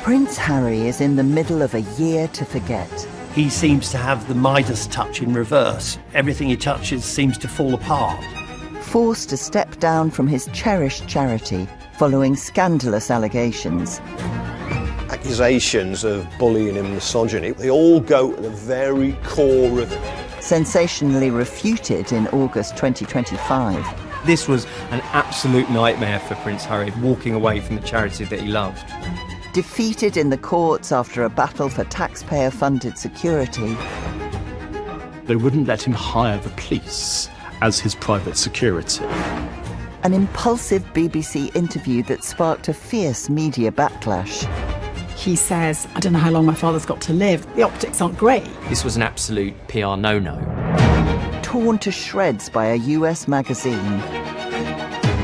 Prince Harry is in the middle of a year to forget. He seems to have the Midas touch in reverse. Everything he touches seems to fall apart. Forced to step down from his cherished charity following scandalous allegations. Accusations of bullying and misogyny, they all go to the very core of it. Sensationally refuted in August 2025. This was an absolute nightmare for Prince Harry, walking away from the charity that he loved. Defeated in the courts after a battle for taxpayer-funded security. They wouldn't let him hire the police as his private security. An impulsive BBC interview that sparked a fierce media backlash. He says, I don't know how long my father's got to live. The optics aren't great. This was an absolute PR no-no. Torn to shreds by a US magazine.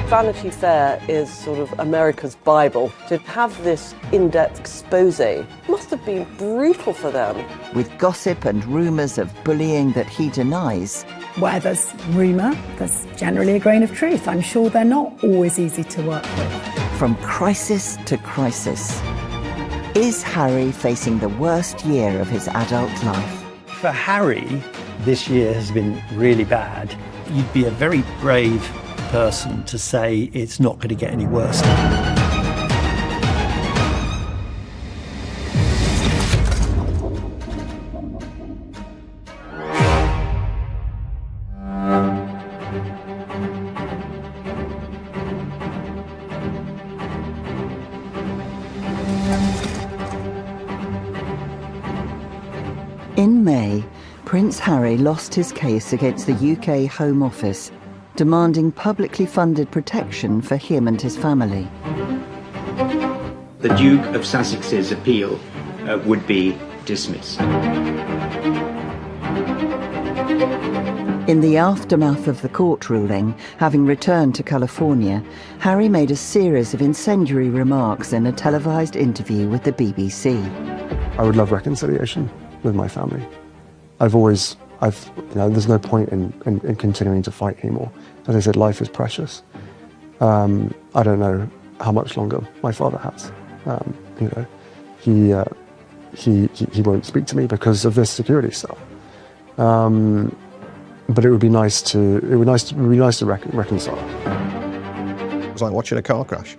Vanity Fair is sort of America's Bible. To have this in-depth expose must have been brutal for them. With gossip and rumours of bullying that he denies. Where there's rumour, there's generally a grain of truth. I'm sure they're not always easy to work with. From crisis to crisis. Is Harry facing the worst year of his adult life? For Harry, this year has been really bad. You'd be a very brave person to say it's not going to get any worse. In May, Prince Harry lost his case against the UK Home Office, demanding publicly funded protection for him and his family. The Duke of Sussex's appeal would be dismissed. In the aftermath of the court ruling, having returned to California, Harry made a series of incendiary remarks in a televised interview with the BBC. I would love reconciliation with my family. There's no point in continuing to fight anymore. As I said, life is precious. I don't know how much longer my father has. He won't speak to me because of this security stuff. But it would be nice to reconcile. It was like watching a car crash.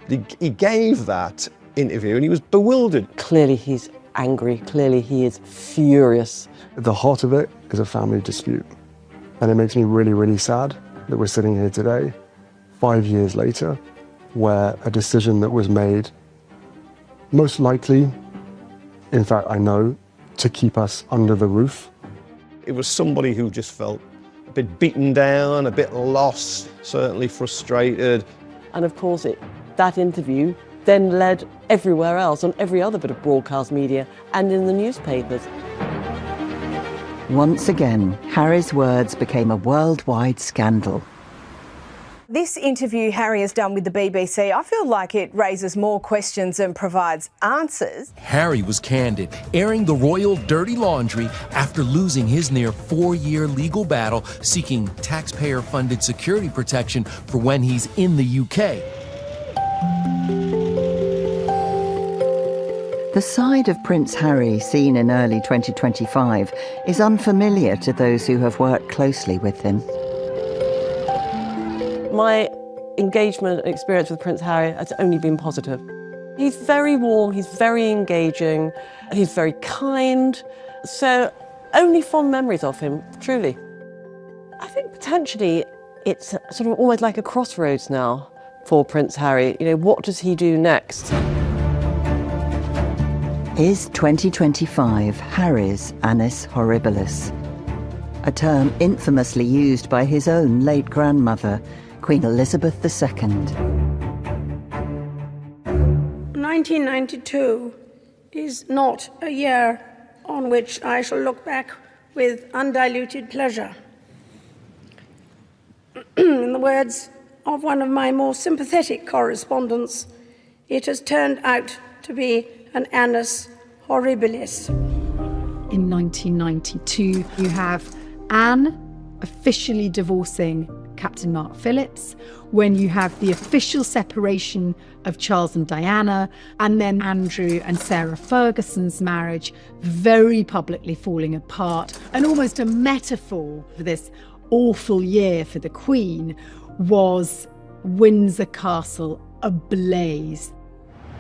He gave that interview and he was bewildered. Clearly he's angry, clearly he is furious. At the heart of it is a family dispute. And it makes me really, really sad that we're sitting here today, 5 years later, where a decision that was made, most likely, in fact I know, to keep us under the roof. It was somebody who just felt a bit beaten down, a bit lost, certainly frustrated. And of course that interview then led everywhere else, on every other bit of broadcast media and in the newspapers. Once again, Harry's words became a worldwide scandal. This interview Harry has done with the BBC, I feel like it raises more questions than provides answers. Harry was candid, airing the royal dirty laundry after losing his near 4-year legal battle seeking taxpayer-funded security protection for when he's in the UK. The side of Prince Harry seen in early 2025 is unfamiliar to those who have worked closely with him. My engagement and experience with Prince Harry has only been positive. He's very warm, he's very engaging, he's very kind, so only fond memories of him, truly. I think potentially it's sort of almost like a crossroads now for Prince Harry. What does he do next? Is 2025 Harry's Annus Horribilis? A term infamously used by his own late grandmother, Queen Elizabeth II. 1992 is not a year on which I shall look back with undiluted pleasure. In the words of one of my more sympathetic correspondents, it has turned out to be an annus horribilis. In 1992, you have Anne officially divorcing Captain Mark Phillips, when you have the official separation of Charles and Diana, and then Andrew and Sarah Ferguson's marriage very publicly falling apart. And almost a metaphor for this awful year for the Queen was Windsor Castle ablaze.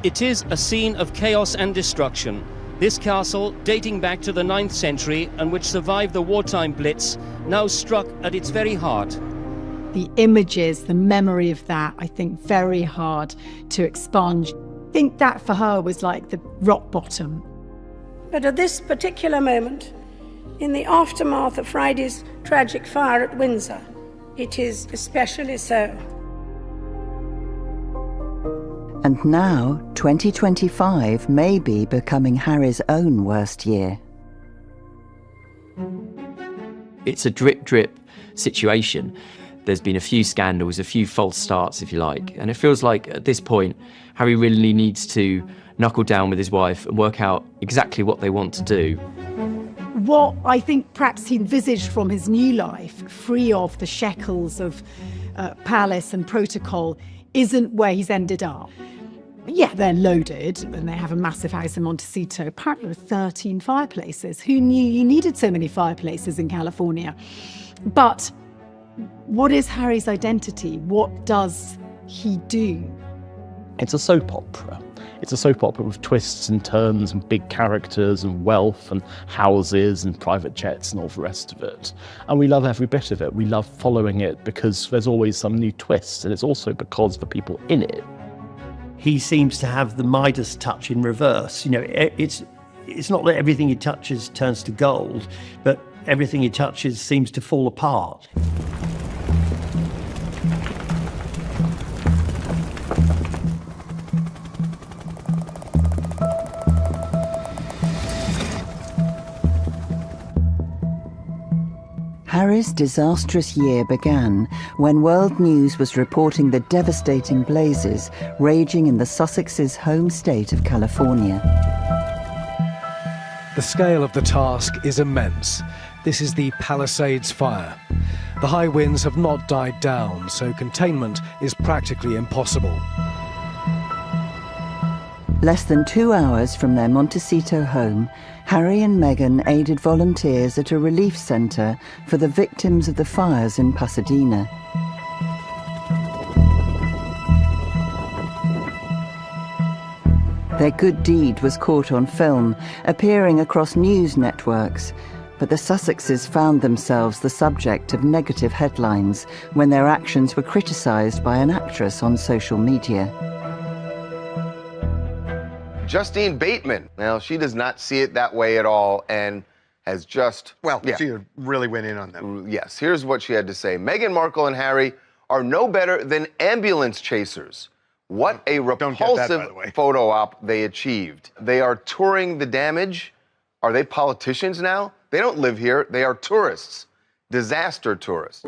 It is a scene of chaos and destruction. This castle, dating back to the 9th century and which survived the wartime Blitz, now struck at its very heart. The images, the memory of that, I think very hard to expunge. I think that for her was like the rock bottom. But at this particular moment, in the aftermath of Friday's tragic fire at Windsor, it is especially so. And now, 2025 may be becoming Harry's own worst year. It's a drip-drip situation. There's been a few scandals, a few false starts, if you like. And it feels like, at this point, Harry really needs to knuckle down with his wife and work out exactly what they want to do. What I think perhaps he envisaged from his new life, free of the shackles of palace and protocol, isn't where he's ended up. Yeah, they're loaded and they have a massive house in Montecito, apparently with 13 fireplaces. Who knew you needed so many fireplaces in California? But what is Harry's identity? What does he do? It's a soap opera. It's a soap opera with twists and turns and big characters and wealth and houses and private jets and all the rest of it. And we love every bit of it. We love following it because there's always some new twist, and it's also because the people in it. He seems to have the Midas touch in reverse. You know, it's not that everything he touches turns to gold, but everything he touches seems to fall apart. Harry's disastrous year began when world news was reporting the devastating blazes raging in the Sussex's home state of California. The scale of the task is immense. This is the Palisades fire. The high winds have not died down, so containment is practically impossible. Less than 2 hours from their Montecito home, Harry and Meghan aided volunteers at a relief centre for the victims of the fires in Pasadena. Their good deed was caught on film, appearing across news networks, but the Sussexes found themselves the subject of negative headlines when their actions were criticised by an actress on social media. Justine Bateman. Now, she does not see it that way at all and has just... Well, she really went in on them. Yes, here's what she had to say. Meghan Markle and Harry are no better than ambulance chasers. What a repulsive photo op they achieved. They are touring the damage. Are they politicians now? They don't live here. They are tourists. Disaster tourists.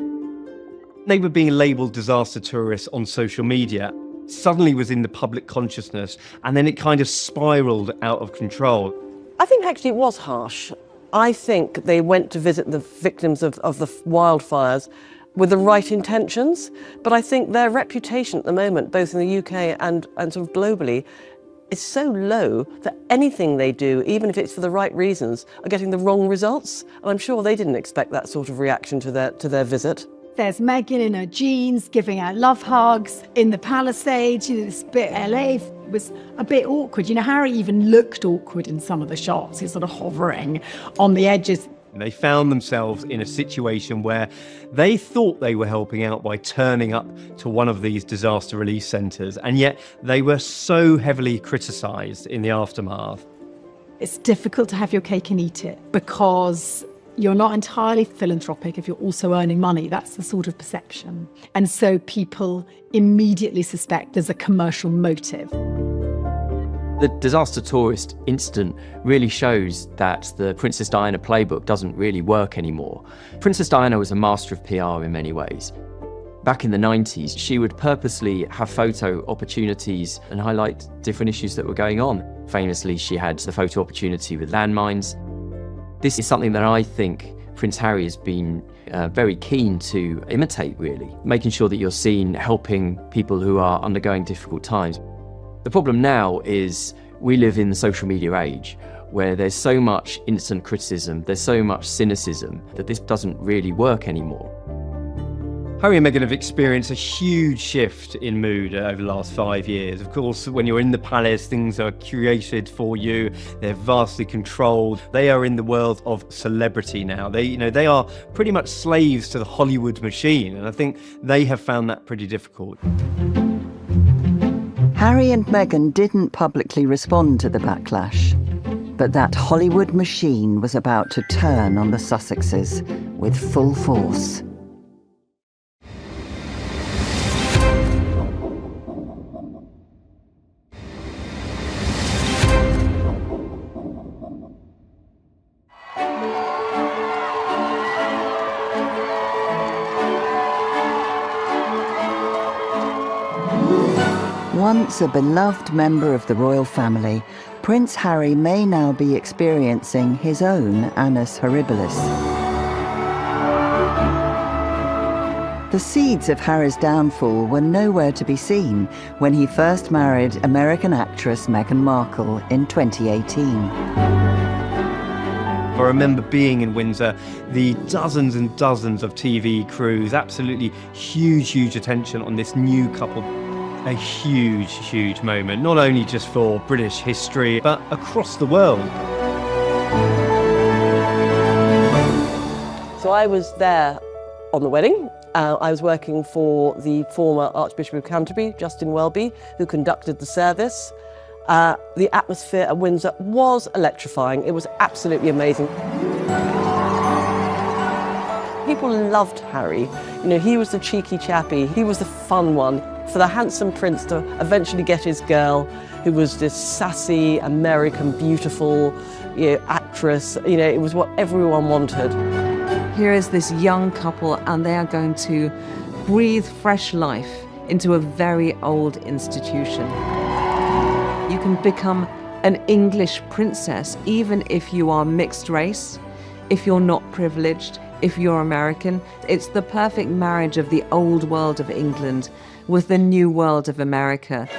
They were being labelled disaster tourists on social media. Suddenly was in the public consciousness, and then it kind of spiralled out of control. I think actually it was harsh. I think they went to visit the victims of the wildfires with the right intentions, but I think their reputation at the moment, both in the UK and sort of globally, is so low that anything they do, even if it's for the right reasons, are getting the wrong results. And I'm sure they didn't expect that sort of reaction to their visit. There's Meghan in her jeans giving out love hugs in the Palisades. You know, this bit LA was a bit awkward. You know, Harry even looked awkward in some of the shots. He's sort of hovering on the edges. They found themselves in a situation where they thought they were helping out by turning up to one of these disaster relief centres, and yet they were so heavily criticised in the aftermath. It's difficult to have your cake and eat it because you're not entirely philanthropic if you're also earning money. That's the sort of perception. And so people immediately suspect there's a commercial motive. The disaster tourist incident really shows that the Princess Diana playbook doesn't really work anymore. Princess Diana was a master of PR in many ways. Back in the 90s, she would purposely have photo opportunities and highlight different issues that were going on. Famously, she had the photo opportunity with landmines. This is something that I think Prince Harry has been very keen to imitate, really, making sure that you're seen helping people who are undergoing difficult times. The problem now is we live in the social media age where there's so much instant criticism, there's so much cynicism that this doesn't really work anymore. Harry and Meghan have experienced a huge shift in mood over the last 5 years. Of course, when you're in the palace, things are curated for you. They're vastly controlled. They are in the world of celebrity now. They are pretty much slaves to the Hollywood machine, and I think they have found that pretty difficult. Harry and Meghan didn't publicly respond to the backlash, but that Hollywood machine was about to turn on the Sussexes with full force. Once a beloved member of the royal family, Prince Harry may now be experiencing his own annus horribilis. The seeds of Harry's downfall were nowhere to be seen when he first married American actress Meghan Markle in 2018. I remember being in Windsor, the dozens and dozens of TV crews, absolutely huge attention on this new couple. A huge moment, not only just for British history, but across the world. So I was there on the wedding. I was working for the former Archbishop of Canterbury, Justin Welby, who conducted the service. The atmosphere at Windsor was electrifying. It was absolutely amazing. People loved Harry. He was the cheeky chappy. He was the fun one. For the handsome prince to eventually get his girl, who was this sassy, American, beautiful actress, it was what everyone wanted. Here is this young couple, and they are going to breathe fresh life into a very old institution. You can become an English princess, even if you are mixed race, if you're not privileged, if you're American. It's the perfect marriage of the old world of England with the new world of America.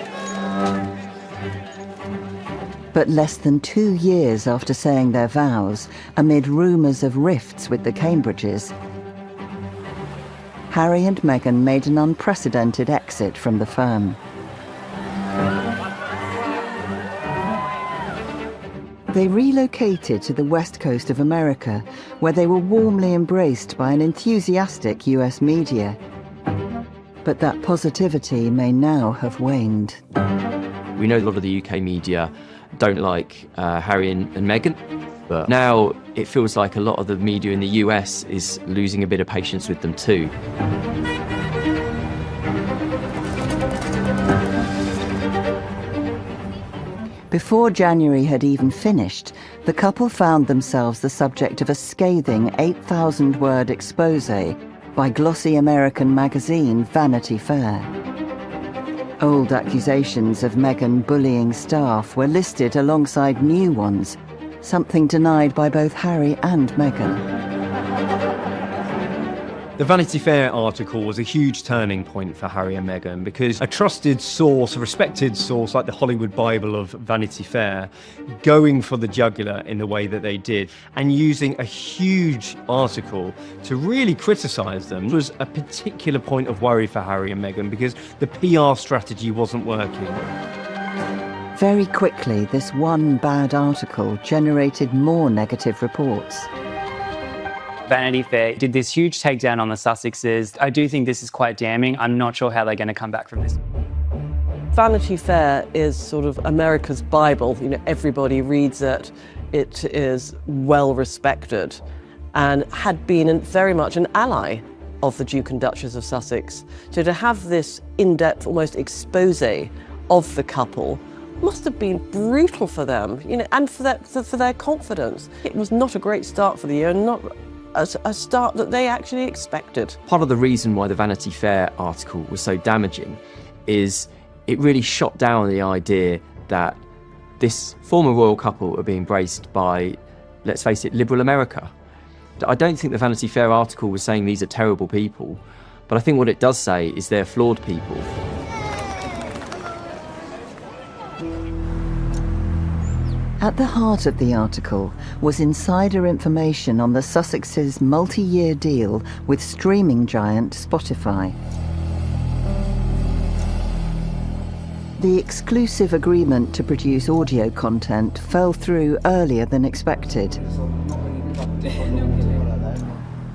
But less than 2 years after saying their vows, amid rumours of rifts with the Cambridges, Harry and Meghan made an unprecedented exit from the firm. They relocated to the west coast of America, where they were warmly embraced by an enthusiastic US media. But that positivity may now have waned. We know a lot of the UK media don't like Harry and Meghan, but now it feels like a lot of the media in the US is losing a bit of patience with them too. Before January had even finished, the couple found themselves the subject of a scathing 8,000-word expose by glossy American magazine Vanity Fair. Old accusations of Meghan bullying staff were listed alongside new ones, something denied by both Harry and Meghan. The Vanity Fair article was a huge turning point for Harry and Meghan because a trusted source, a respected source like the Hollywood Bible of Vanity Fair, going for the jugular in the way that they did and using a huge article to really criticise them was a particular point of worry for Harry and Meghan because the PR strategy wasn't working. Very quickly, this one bad article generated more negative reports. Vanity Fair did this huge takedown on the Sussexes. I do think this is quite damning. I'm not sure how they're going to come back from this. Vanity Fair is sort of America's Bible. Everybody reads it. It is well respected and had been very much an ally of the Duke and Duchess of Sussex. So to have this in-depth, almost expose of the couple must have been brutal for them, and for their confidence. It was not a great start for the year, not a start that they actually expected. Part of the reason why the Vanity Fair article was so damaging is it really shot down the idea that this former royal couple are being embraced by, let's face it, liberal America. I don't think the Vanity Fair article was saying these are terrible people, but I think what it does say is they're flawed people. At the heart of the article was insider information on the Sussexes' multi-year deal with streaming giant Spotify. The exclusive agreement to produce audio content fell through earlier than expected.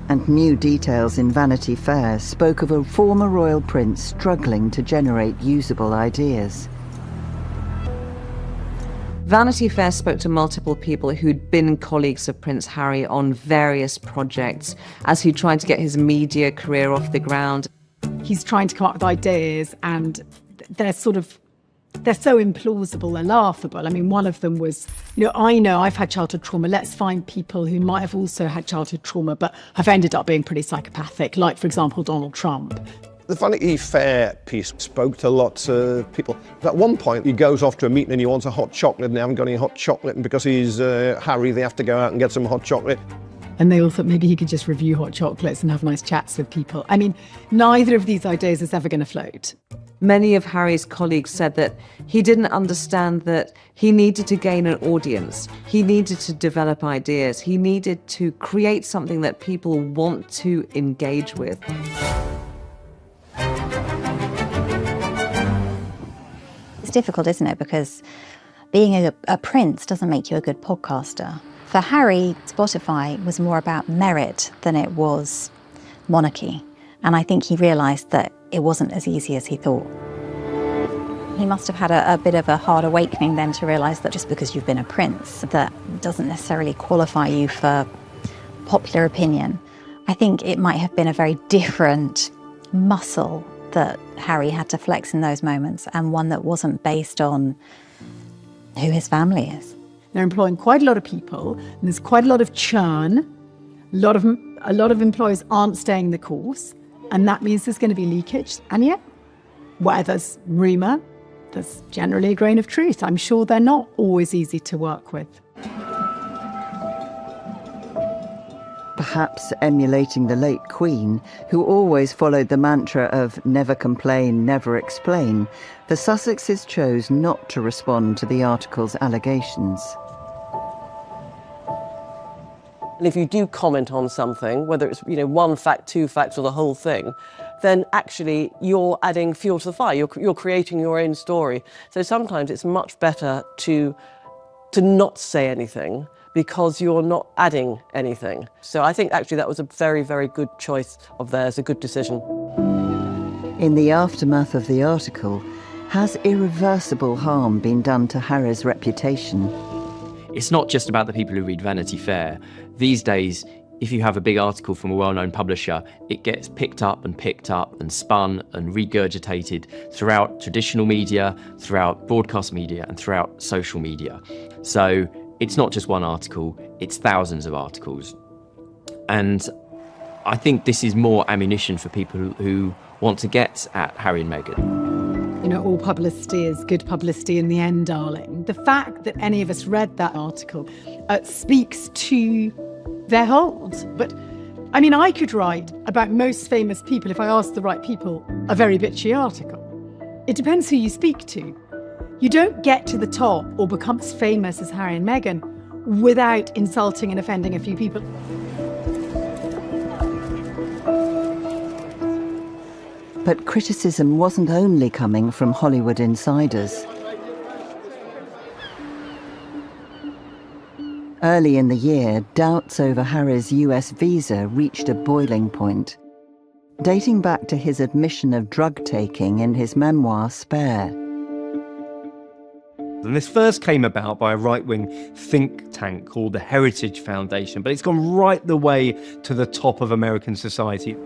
And new details in Vanity Fair spoke of a former royal prince struggling to generate usable ideas. Vanity Fair spoke to multiple people who'd been colleagues of Prince Harry on various projects as he tried to get his media career off the ground. He's trying to come up with ideas, and they're so implausible, they're laughable. I mean, one of them was, I know I've had childhood trauma. Let's find people who might have also had childhood trauma, but have ended up being pretty psychopathic, like, for example, Donald Trump. The Vanity Fair piece spoke to lots of people. At one point, he goes off to a meeting and he wants a hot chocolate, and they haven't got any hot chocolate, and because he's Harry, they have to go out and get some hot chocolate. And they all thought maybe he could just review hot chocolates and have nice chats with people. I mean, neither of these ideas is ever going to float. Many of Harry's colleagues said that he didn't understand that he needed to gain an audience. He needed to develop ideas. He needed to create something that people want to engage with. It's difficult, isn't it? Because being a prince doesn't make you a good podcaster. For Harry, Spotify was more about merit than it was monarchy. And I think he realised that it wasn't as easy as he thought. He must have had a bit of a hard awakening then to realise that just because you've been a prince, that doesn't necessarily qualify you for popular opinion. I think it might have been a very different muscle that Harry had to flex in those moments, and one that wasn't based on who his family is. They're employing quite a lot of people, and there's quite a lot of churn. A lot of employers aren't staying the course, and that means there's going to be leakage. And yet, where there's rumour, there's generally a grain of truth. I'm sure they're not always easy to work with. Perhaps emulating the late Queen, who always followed the mantra of never complain, never explain, the Sussexes chose not to respond to the article's allegations. And if you do comment on something, whether it's one fact, two facts, or the whole thing, then actually you're adding fuel to the fire. You're creating your own story. So sometimes it's much better to not say anything, because you're not adding anything. So I think actually that was a very, very good choice of theirs, a good decision. In the aftermath of the article, has irreversible harm been done to Harry's reputation? It's not just about the people who read Vanity Fair. These days, if you have a big article from a well-known publisher, it gets picked up and spun and regurgitated throughout traditional media, throughout broadcast media, and throughout social media. So it's not just one article, it's thousands of articles. And I think this is more ammunition for people who want to get at Harry and Meghan. All publicity is good publicity in the end, darling. The fact that any of us read that article speaks to their hold. But, I could write about most famous people, if I asked the right people, a very bitchy article. It depends who you speak to. You don't get to the top or become as famous as Harry and Meghan without insulting and offending a few people. But criticism wasn't only coming from Hollywood insiders. Early in the year, doubts over Harry's US visa reached a boiling point, dating back to his admission of drug taking in his memoir, Spare. And this first came about by a right-wing think tank called the Heritage Foundation, but it's gone right the way to the top of American society.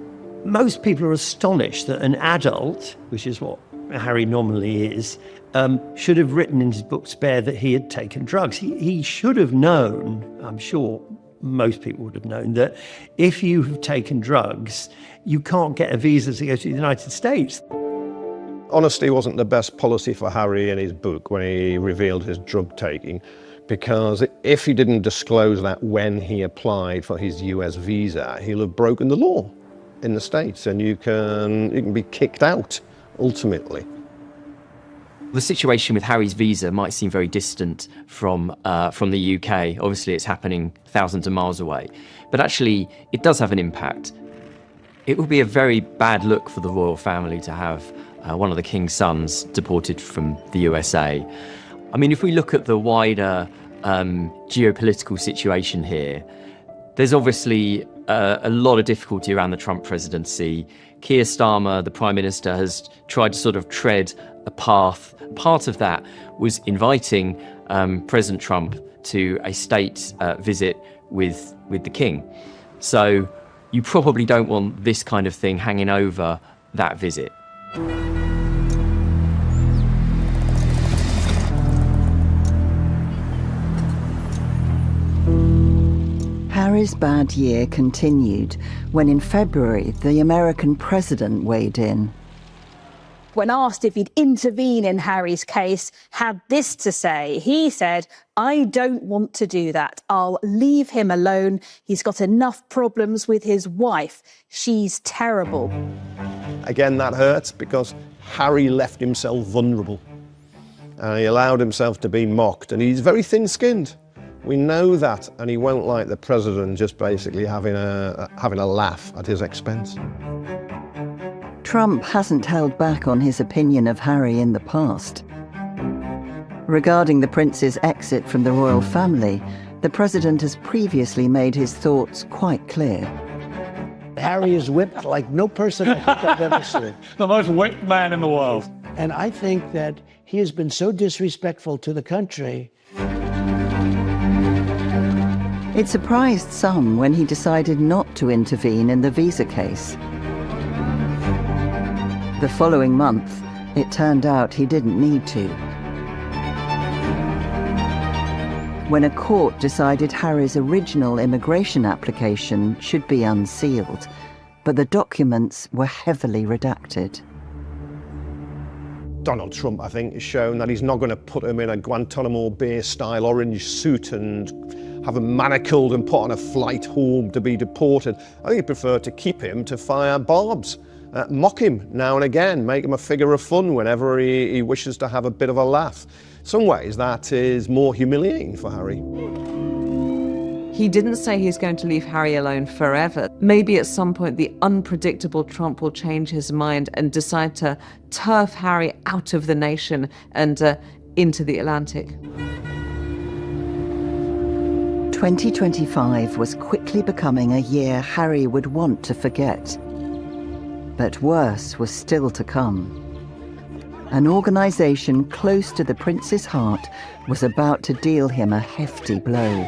Most people are astonished that an adult, which is what Harry normally is, should have written in his book Spare that he had taken drugs. He should have known, I'm sure most people would have known, that if you have taken drugs, you can't get a visa to go to the United States. Honesty wasn't the best policy for Harry in his book when he revealed his drug taking, because if he didn't disclose that when he applied for his US visa, he'll have broken the law in the States, and you can be kicked out ultimately. The situation with Harry's visa might seem very distant from the UK. Obviously, it's happening thousands of miles away, but actually, it does have an impact. It would be a very bad look for the royal family to have one of the king's sons deported from the USA. I mean, if we look at the wider geopolitical situation here, there's obviously a lot of difficulty around the Trump presidency. Keir Starmer, the Prime Minister, has tried to sort of tread a path. Part of that was inviting President Trump to a state visit with the King. So you probably don't want this kind of thing hanging over that visit. Harry's bad year continued when in February the American president weighed in. When asked if he'd intervene in Harry's case, had this to say. He said, "I don't want to do that. I'll leave him alone. He's got enough problems with his wife. She's terrible." Again, that hurts because Harry left himself vulnerable. He allowed himself to be mocked, and he's very thin-skinned. We know that, and he won't like the president just basically having a laugh at his expense. Trump hasn't held back on his opinion of Harry in the past. Regarding the prince's exit from the royal family, the president has previously made his thoughts quite clear. Harry is whipped like no person I think I've ever seen. The most whipped man in the world. And I think that he has been so disrespectful to the country. It surprised some when he decided not to intervene in the visa case. The following month, it turned out he didn't need to. When a court decided Harry's original immigration application should be unsealed, but the documents were heavily redacted. Donald Trump, I think, has shown that he's not going to put him in a Guantanamo Bay-style orange suit and have him manacled and put on a flight home to be deported. I think he'd prefer to keep him to fire barbs. Mock him now and again, make him a figure of fun whenever he wishes to have a bit of a laugh. In some ways, that is more humiliating for Harry. He didn't say he's going to leave Harry alone forever. Maybe at some point the unpredictable Trump will change his mind and decide to turf Harry out of the nation and into the Atlantic. 2025 was quickly becoming a year Harry would want to forget. But worse was still to come. An organisation close to the prince's heart was about to deal him a hefty blow.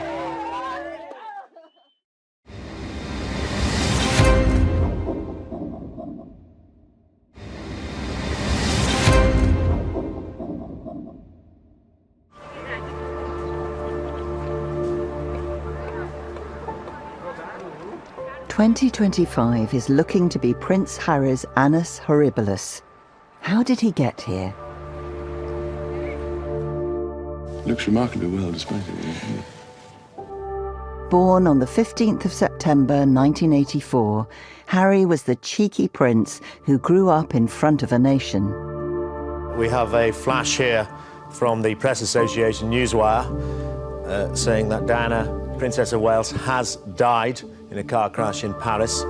"2025 is looking to be Prince Harry's annus horribilis. How did he get here?" Looks remarkably well despite it. Born on the 15th of September 1984, Harry was the cheeky prince who grew up in front of a nation. We have a flash here from the Press Association Newswire saying that Diana, Princess of Wales, has died in a car crash in Paris.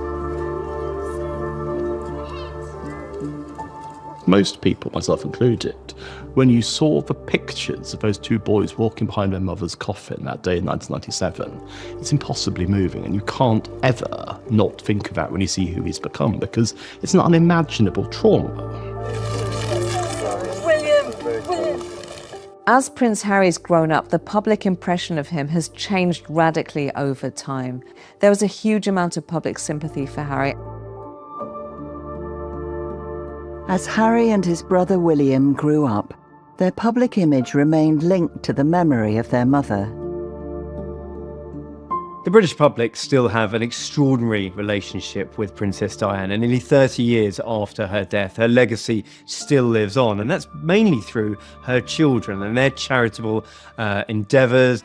Most people, myself included, when you saw the pictures of those two boys walking behind their mother's coffin that day in 1997, it's impossibly moving, and you can't ever not think of that when you see who he's become, because it's an unimaginable trauma. As Prince Harry's grown up, the public impression of him has changed radically over time. There was a huge amount of public sympathy for Harry. As Harry and his brother William grew up, their public image remained linked to the memory of their mother. The British public still have an extraordinary relationship with Princess Diana. Nearly 30 years after her death, her legacy still lives on, and that's mainly through her children and their charitable endeavours.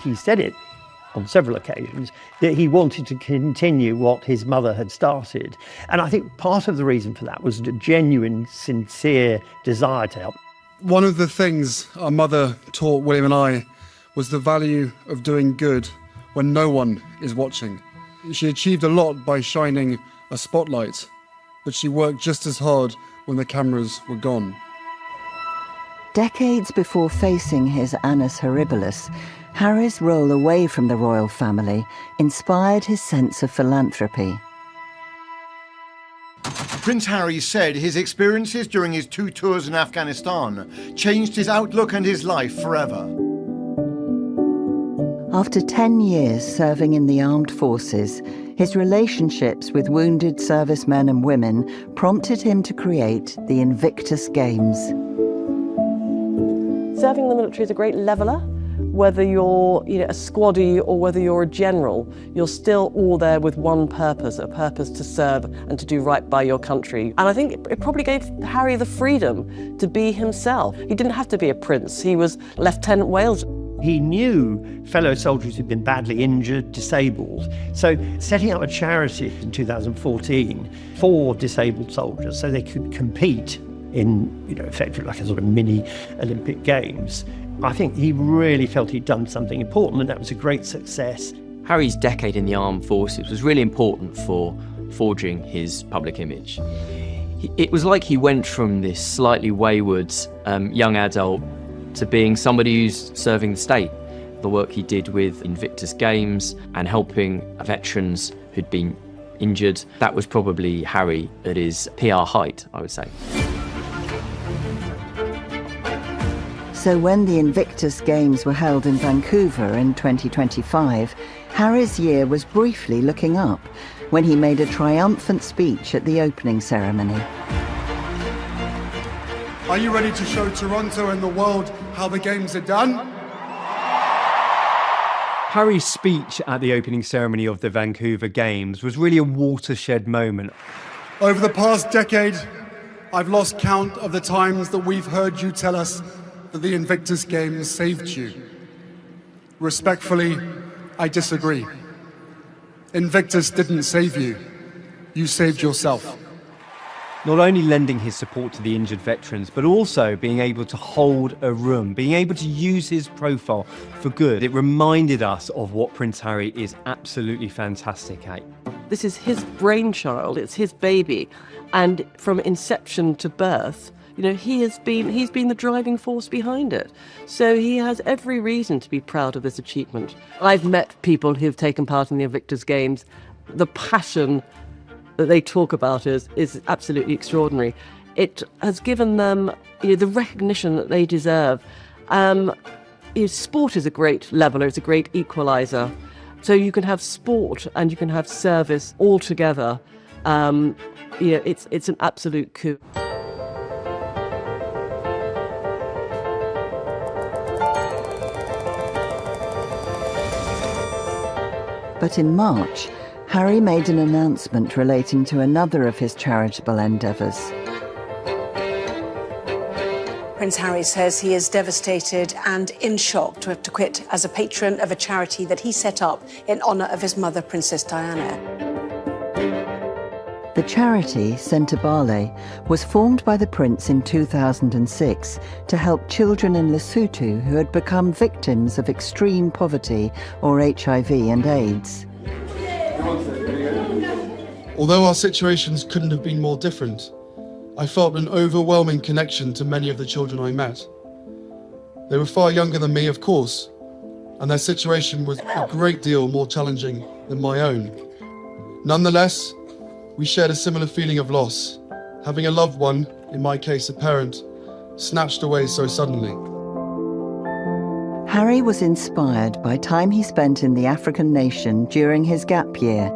He said it on several occasions that he wanted to continue what his mother had started. And I think part of the reason for that was a genuine, sincere desire to help. One of the things our mother taught William and I was the value of doing good when no one is watching. She achieved a lot by shining a spotlight, but she worked just as hard when the cameras were gone. Decades before facing his annus horribilis, Harry's role away from the royal family inspired his sense of philanthropy. Prince Harry said his experiences during his 2 tours in Afghanistan changed his outlook and his life forever. After 10 years serving in the armed forces, his relationships with wounded servicemen and women prompted him to create the Invictus Games. Serving in the military is a great leveller. Whether you're a squaddie or whether you're a general, you're still all there with one purpose, a purpose to serve and to do right by your country. And I think it probably gave Harry the freedom to be himself. He didn't have to be a prince. He was Lieutenant Wales. He knew fellow soldiers who'd been badly injured, disabled. So setting up a charity in 2014 for disabled soldiers so they could compete in, effectively like a sort of mini Olympic Games, I think he really felt he'd done something important, and that was a great success. Harry's decade in the armed forces was really important for forging his public image. It was like he went from this slightly wayward young adult to being somebody who's serving the state. The work he did with Invictus Games and helping veterans who'd been injured, that was probably Harry at his PR height, I would say. So when the Invictus Games were held in Vancouver in 2025, Harry's year was briefly looking up when he made a triumphant speech at the opening ceremony. Are you ready to show Toronto and the world how the games are done? Harry's speech at the opening ceremony of the Vancouver Games was really a watershed moment. Over the past decade, I've lost count of the times that we've heard you tell us that the Invictus Games saved you. Respectfully, I disagree. Invictus didn't save you. You saved yourself. Not only lending his support to the injured veterans, but also being able to hold a room, being able to use his profile for good. It reminded us of what Prince Harry is absolutely fantastic at. This is his brainchild, it's his baby, and from inception to birth, he's been the driving force behind it. So he has every reason to be proud of this achievement. I've met people who've taken part in the Invictus Games. The passion that they talk about is absolutely extraordinary. It has given them the recognition that they deserve. Sport is a great leveller, it's a great equaliser. So you can have sport and you can have service all together. It's an absolute coup. But in March, Harry made an announcement relating to another of his charitable endeavours. Prince Harry says he is devastated and in shock to have to quit as a patron of a charity that he set up in honour of his mother, Princess Diana. The charity, Centre Bale, was formed by the Prince in 2006 to help children in Lesotho who had become victims of extreme poverty or HIV and AIDS. Although our situations couldn't have been more different, I felt an overwhelming connection to many of the children I met. They were far younger than me, of course, and their situation was a great deal more challenging than my own. Nonetheless, we shared a similar feeling of loss, having a loved one, in my case a parent, snatched away so suddenly. Harry was inspired by time he spent in the African nation during his gap year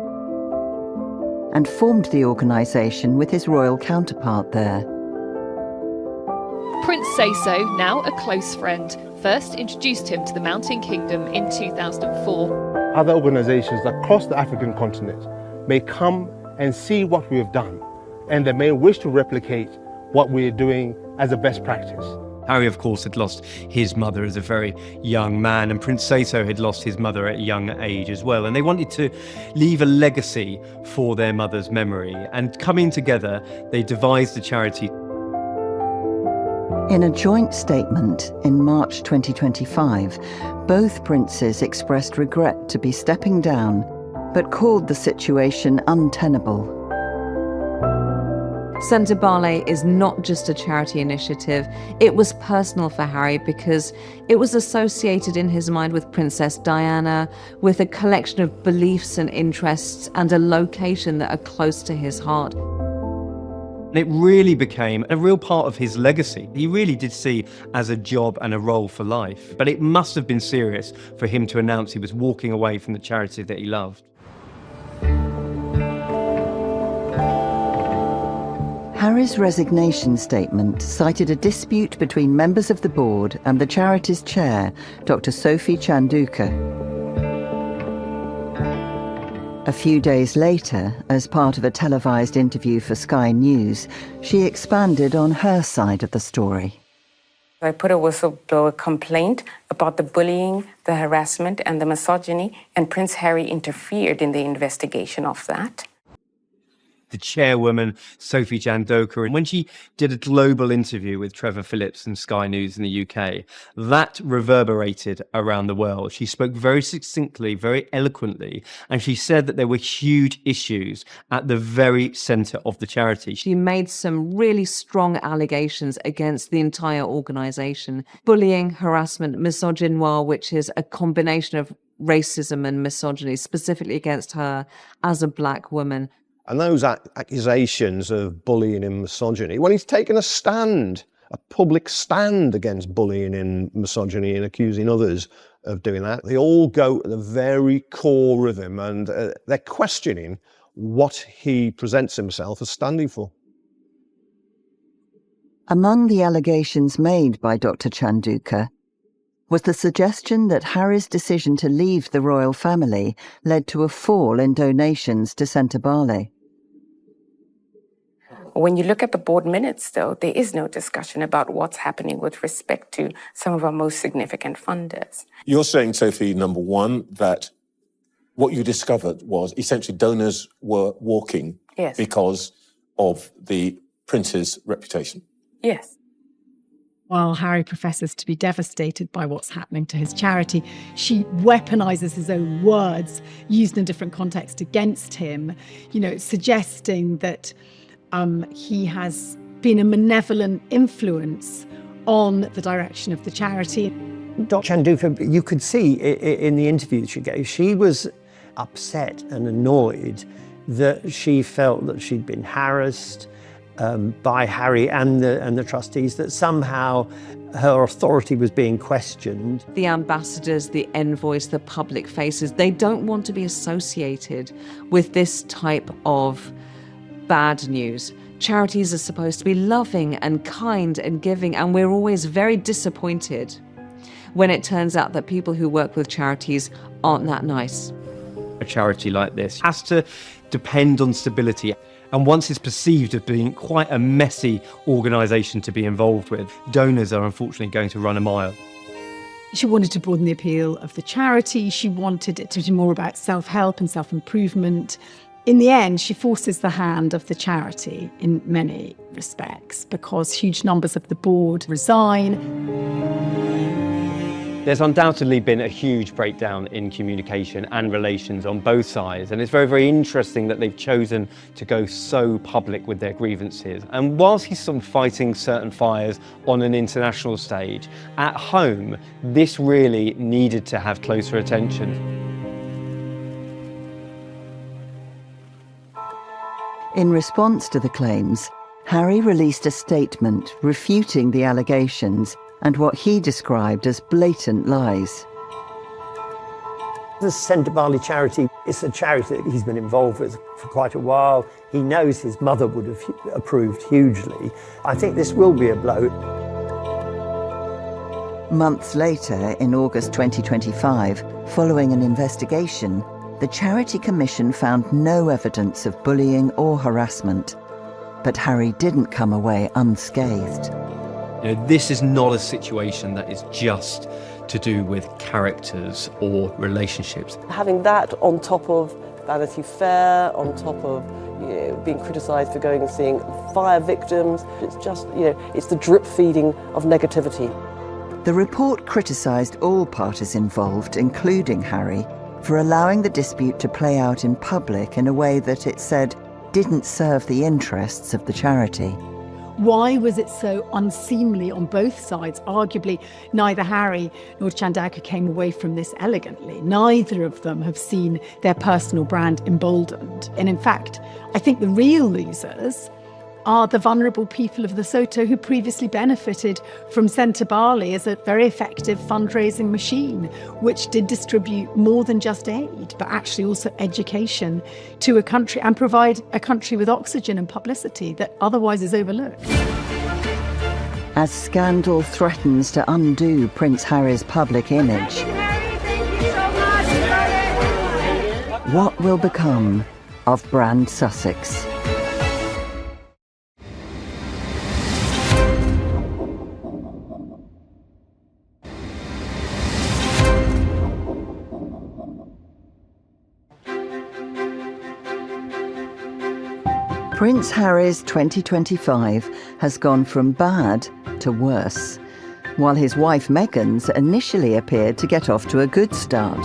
and formed the organisation with his royal counterpart there. Prince Seeiso, now a close friend, first introduced him to the Mountain Kingdom in 2004. other organizations across the African continent may come and see what we have done, and they may wish to replicate what we're doing as a best practice. Harry, of course, had lost his mother as a very young man, and Prince Seeiso had lost his mother at a young age as well. And they wanted to leave a legacy for their mother's memory. And coming together, they devised a charity. In a joint statement in March 2025, both princes expressed regret to be stepping down, but called the situation untenable. Sentebale is not just a charity initiative. It was personal for Harry because it was associated in his mind with Princess Diana, with a collection of beliefs and interests and a location that are close to his heart. And it really became a real part of his legacy. He really did see as a job and a role for life. But it must have been serious for him to announce he was walking away from the charity that he loved. Harry's resignation statement cited a dispute between members of the board and the charity's chair, Dr. Sophie Chanduka. A few days later, as part of a televised interview for Sky News, she expanded on her side of the story. I put a whistleblower complaint about the bullying, the harassment, and the misogyny, and Prince Harry interfered in the investigation of that. The chairwoman, Sophie Chanduka, and when she did a global interview with Trevor Phillips and Sky News in the UK, that reverberated around the world. She spoke very succinctly, very eloquently, and she said that there were huge issues at the very centre of the charity. She made some really strong allegations against the entire organisation. Bullying, harassment, misogynoir, which is a combination of racism and misogyny, specifically against her as a black woman. And those accusations of bullying and misogyny, when he's taken a stand, a public stand against bullying and misogyny and accusing others of doing that, they all go to the very core of him, and they're questioning what he presents himself as standing for. Among the allegations made by Dr. Chanduka was the suggestion that Harry's decision to leave the royal family led to a fall in donations to Sentebale. When you look at the board minutes, though, there is no discussion about what's happening with respect to some of our most significant funders. You're saying, Sophie, number one, that what you discovered was essentially donors were walking because of the prince's reputation. Yes. While Harry professes to be devastated by what's happening to his charity, she weaponizes his own words used in different contexts against him, suggesting that he has been a malevolent influence on the direction of the charity. Dr. Chanduka, you could see in the interview she gave, she was upset and annoyed that she felt that she'd been harassed by Harry and the trustees, that somehow her authority was being questioned. The ambassadors, the envoys, the public faces, they don't want to be associated with this type of bad news. Charities are supposed to be loving and kind and giving, and we're always very disappointed when it turns out that people who work with charities aren't that nice. A charity like this has to depend on stability. And once it's perceived as being quite a messy organisation to be involved with, donors are unfortunately going to run a mile. She wanted to broaden the appeal of the charity. She wanted it to be more about self-help and self-improvement. In the end, she forces the hand of the charity in many respects because huge numbers of the board resign. There's undoubtedly been a huge breakdown in communication and relations on both sides, and it's very, very interesting that they've chosen to go so public with their grievances. And whilst he's sort of fighting certain fires on an international stage, at home, this really needed to have closer attention. In response to the claims, Harry released a statement refuting the allegations and what he described as blatant lies. The Sentebale charity is a charity that he's been involved with for quite a while. He knows his mother would have approved hugely. I think this will be a blow. Months later, in August 2025, following an investigation, the Charity Commission found no evidence of bullying or harassment. But Harry didn't come away unscathed. You know, this is not a situation that is just to do with characters or relationships. Having that on top of Vanity Fair, on top of being criticised for going and seeing fire victims, it's just, it's the drip feeding of negativity. The report criticised all parties involved, including Harry, for allowing the dispute to play out in public in a way that it said didn't serve the interests of the charity. Why was it so unseemly on both sides? Arguably, neither Harry nor Chandauka came away from this elegantly. Neither of them have seen their personal brand emboldened. And in fact, I think the real losers are the vulnerable people of Lesotho who previously benefited from Centre Bali as a very effective fundraising machine, which did distribute more than just aid, but actually also education to a country and provide a country with oxygen and publicity that otherwise is overlooked. As scandal threatens to undo Prince Harry's public image, what will become of Brand Sussex? Prince Harry's 2025 has gone from bad to worse, while his wife Meghan's initially appeared to get off to a good start.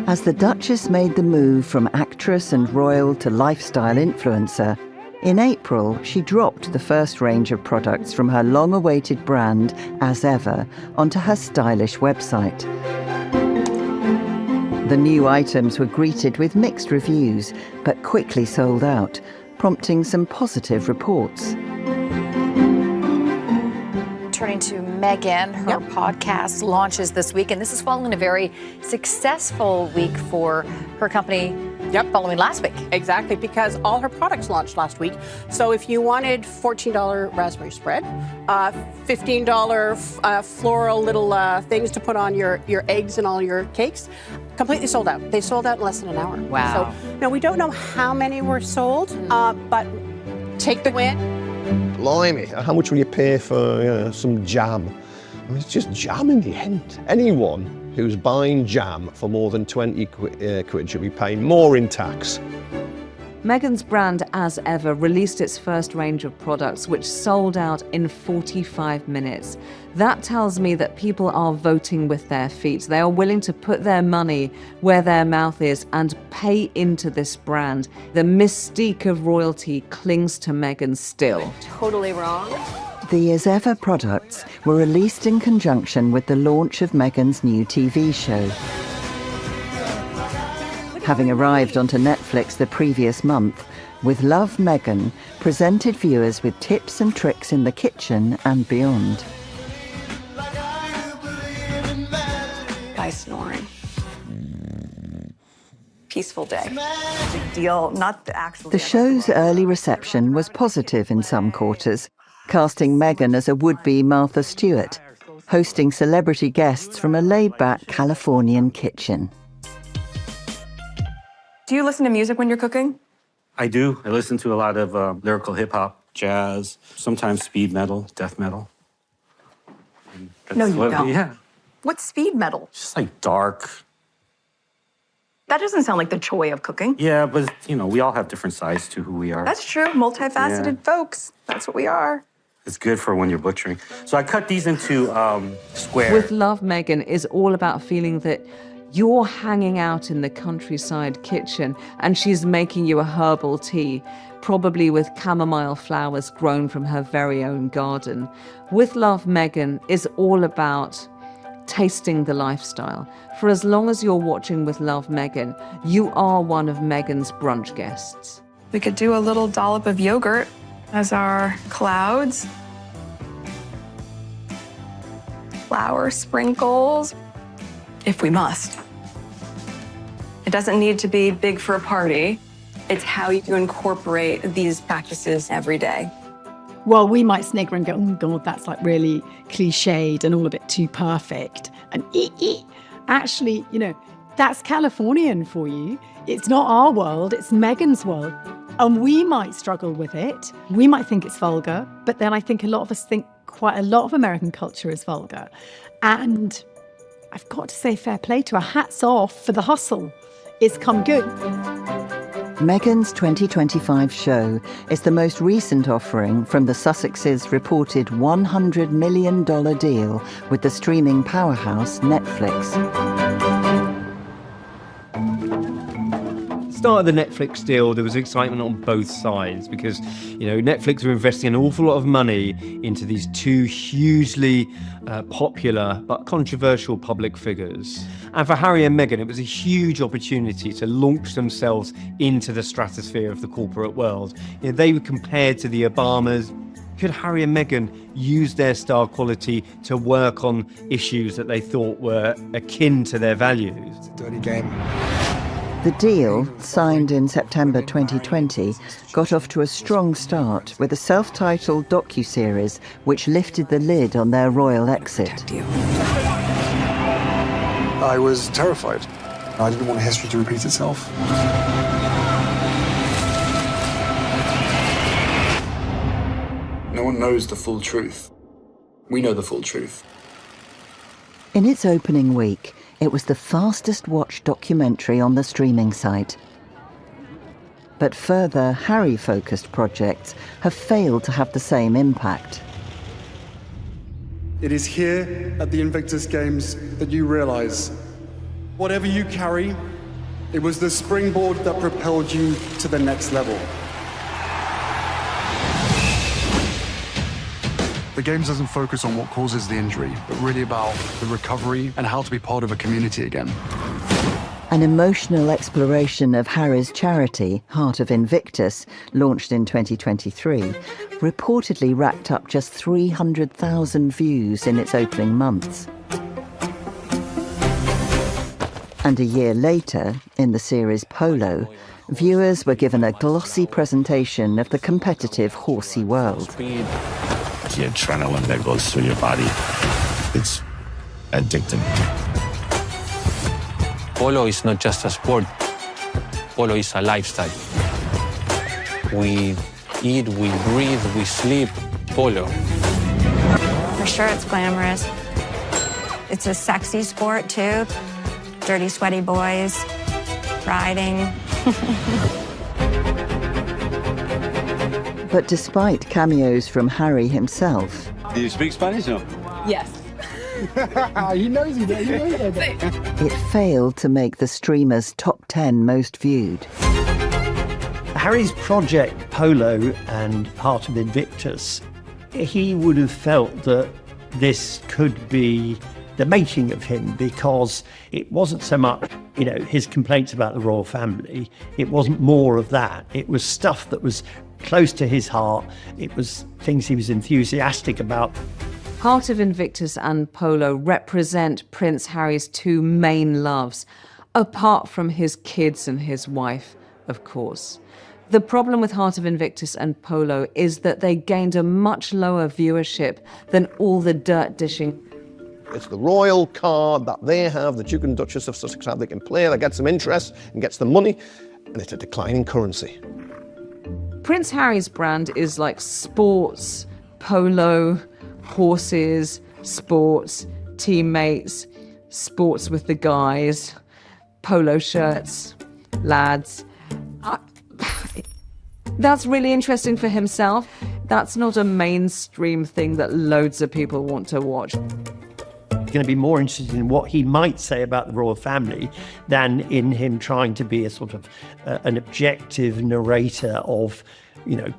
As the Duchess made the move from actress and royal to lifestyle influencer, in April, she dropped the first range of products from her long-awaited brand, As Ever, onto her stylish website. The new items were greeted with mixed reviews, but quickly sold out, prompting some positive reports. Turning to Meghan, her podcast launches this week, and this is following a very successful week for her company. Following last week. Exactly, because all her products launched last week. So if you wanted $14 raspberry spread, $15 floral little things to put on your eggs and all your cakes, completely sold out. They sold out in less than an hour. Wow. So now we don't know how many were sold, but take the win. Blimey, how much will you pay for some jam? I mean, it's just jam in the end. Anyone who's buying jam for more than 20 quid should be paying more in tax. Meghan's brand, As Ever, released its first range of products, which sold out in 45 minutes. That tells me that people are voting with their feet. They are willing to put their money where their mouth is and pay into this brand. The mystique of royalty clings to Meghan still. Totally wrong. The As Ever products were released in conjunction with the launch of Meghan's new TV show. Having arrived onto Netflix the previous month, With Love Meghan presented viewers with tips and tricks in the kitchen and beyond. Guy snoring. Peaceful day. Big deal, not the actual. The show's early reception was positive in some quarters, casting Meghan as a would-be Martha Stewart, hosting celebrity guests from a laid-back Californian kitchen. Do you listen to music when you're cooking? I do. I listen to a lot of lyrical hip-hop, jazz, sometimes speed metal, death metal. No, you don't. Yeah. What's speed metal? Just like dark. That doesn't sound like the joy of cooking. Yeah, but, we all have different sides to who we are. That's true. Multifaceted folks. That's what we are. It's good for when you're butchering. So I cut these into squares. With Love Meghan is all about feeling that you're hanging out in the countryside kitchen and she's making you a herbal tea, probably with chamomile flowers grown from her very own garden. With Love Meghan is all about tasting the lifestyle. For as long as you're watching With Love Meghan, you are one of Meghan's brunch guests. We could do a little dollop of yogurt as our clouds. Flour sprinkles, if we must. It doesn't need to be big for a party. It's how you incorporate these practices every day. Well, we might snigger and go, oh, God, that's like really cliched and all a bit too perfect. And actually, that's Californian for you. It's not our world, it's Meghan's world. And we might struggle with it. We might think it's vulgar, but then I think a lot of us think quite a lot of American culture is vulgar. And I've got to say fair play to her. Hats off for the hustle. It's come good. Meghan's 2025 show is the most recent offering from the Sussexes' reported $100 million deal with the streaming powerhouse Netflix. Start of the Netflix deal, there was excitement on both sides because, Netflix were investing an awful lot of money into these two hugely popular but controversial public figures. And for Harry and Meghan, it was a huge opportunity to launch themselves into the stratosphere of the corporate world. They were compared to the Obamas. Could Harry and Meghan use their star quality to work on issues that they thought were akin to their values? It's a dirty game. The deal, signed in September 2020, got off to a strong start with a self-titled docuseries which lifted the lid on their royal exit. I was terrified. I didn't want history to repeat itself. No one knows the full truth. We know the full truth. In its opening week, it was the fastest watched documentary on the streaming site. But further Harry-focused projects have failed to have the same impact. It is here at the Invictus Games that you realize, whatever you carry, it was the springboard that propelled you to the next level. The Games doesn't focus on what causes the injury, but really about the recovery and how to be part of a community again. An emotional exploration of Harry's charity, Heart of Invictus, launched in 2023, reportedly racked up just 300,000 views in its opening months. And a year later, in the series Polo, viewers were given a glossy presentation of the competitive horsey world. The adrenaline that goes through your body, it's addicting. Polo is not just a sport. Polo is a lifestyle. We eat, we breathe, we sleep polo. For sure it's glamorous. It's a sexy sport too. Dirty, sweaty boys, riding. But despite cameos from Harry himself... Do you speak Spanish? No? Yes. He knows he does. It failed to make the streamer's top 10 most viewed. Harry's project, Polo and Heart of Invictus, he would have felt that this could be the making of him, because it wasn't so much, his complaints about the royal family. It wasn't more of that. It was stuff that was close to his heart. It was things he was enthusiastic about. Heart of Invictus and Polo represent Prince Harry's two main loves, apart from his kids and his wife, of course. The problem with Heart of Invictus and Polo is that they gained a much lower viewership than all the dirt dishing. It's the royal card that they have, the Duke and Duchess of Sussex have, they can play, that gets them interest and gets them money, and it's a declining currency. Prince Harry's brand is like sports, polo, horses, sports, teammates, sports with the guys, polo shirts, lads. That's really interesting for himself. That's not a mainstream thing that loads of people want to watch. Going to be more interested in what he might say about the royal family than in him trying to be a sort of an objective narrator of,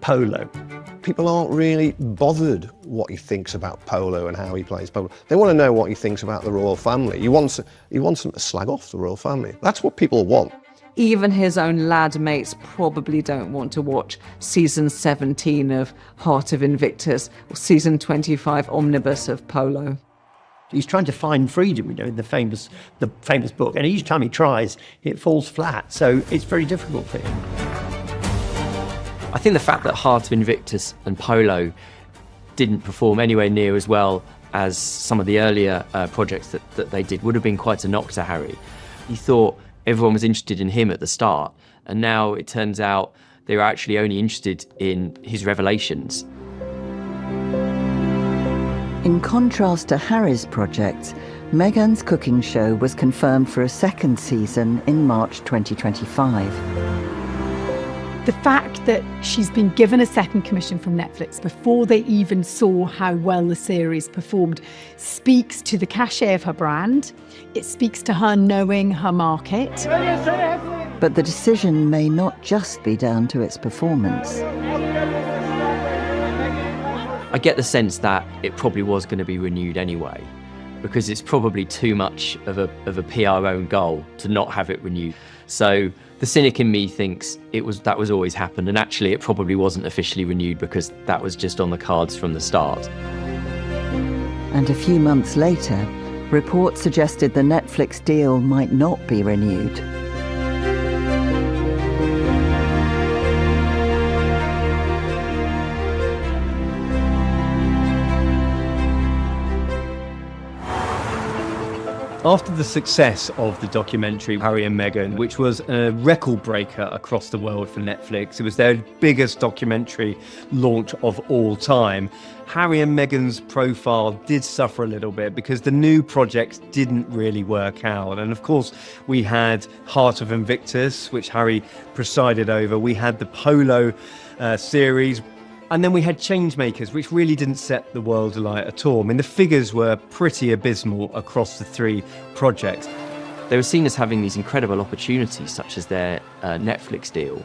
polo. People aren't really bothered what he thinks about polo and how he plays polo. They want to know what he thinks about the royal family. He wants them to slag off the royal family. That's what people want. Even his own lad mates probably don't want to watch season 17 of Heart of Invictus or season 25 omnibus of Polo. He's trying to find freedom, in the famous book. And each time he tries, it falls flat. So it's very difficult for him. I think the fact that Heart of Invictus and Polo didn't perform anywhere near as well as some of the earlier projects that they did would have been quite a knock to Harry. He thought everyone was interested in him at the start, and now it turns out they were actually only interested in his revelations. In contrast to Harry's projects, Meghan's cooking show was confirmed for a second season in March 2025. The fact that she's been given a second commission from Netflix before they even saw how well the series performed speaks to the cachet of her brand. It speaks to her knowing her market. But the decision may not just be down to its performance. I get the sense that it probably was going to be renewed anyway, because it's probably too much of a PR own goal to not have it renewed. So the cynic in me thinks that was always happened, and actually it probably wasn't officially renewed because that was just on the cards from the start. And a few months later, reports suggested the Netflix deal might not be renewed. After the success of the documentary Harry and Meghan, which was a record breaker across the world for Netflix, it was their biggest documentary launch of all time, Harry and Meghan's profile did suffer a little bit because the new projects didn't really work out. And of course, we had Heart of Invictus, which Harry presided over. We had the Polo series. And then we had Changemakers, which really didn't set the world alight at all. I mean, the figures were pretty abysmal across the three projects. They were seen as having these incredible opportunities, such as their Netflix deal.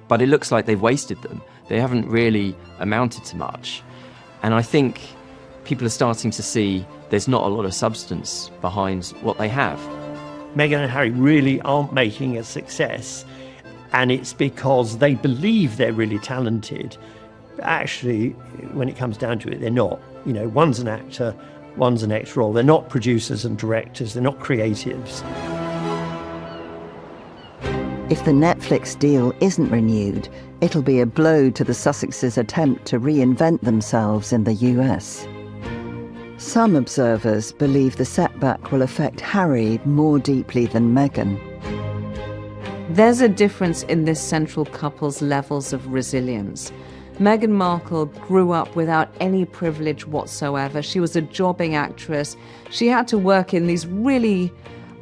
But it looks like they've wasted them. They haven't really amounted to much. And I think people are starting to see there's not a lot of substance behind what they have. Meghan and Harry really aren't making a success. And it's because they believe they're really talented. But actually, when it comes down to it, they're not. One's an actor, one's an ex-role. They're not producers and directors. They're not creatives. If the Netflix deal isn't renewed, it'll be a blow to the Sussexes' attempt to reinvent themselves in the US. Some observers believe the setback will affect Harry more deeply than Meghan. There's a difference in this central couple's levels of resilience. Meghan Markle grew up without any privilege whatsoever. She was a jobbing actress. She had to work in these really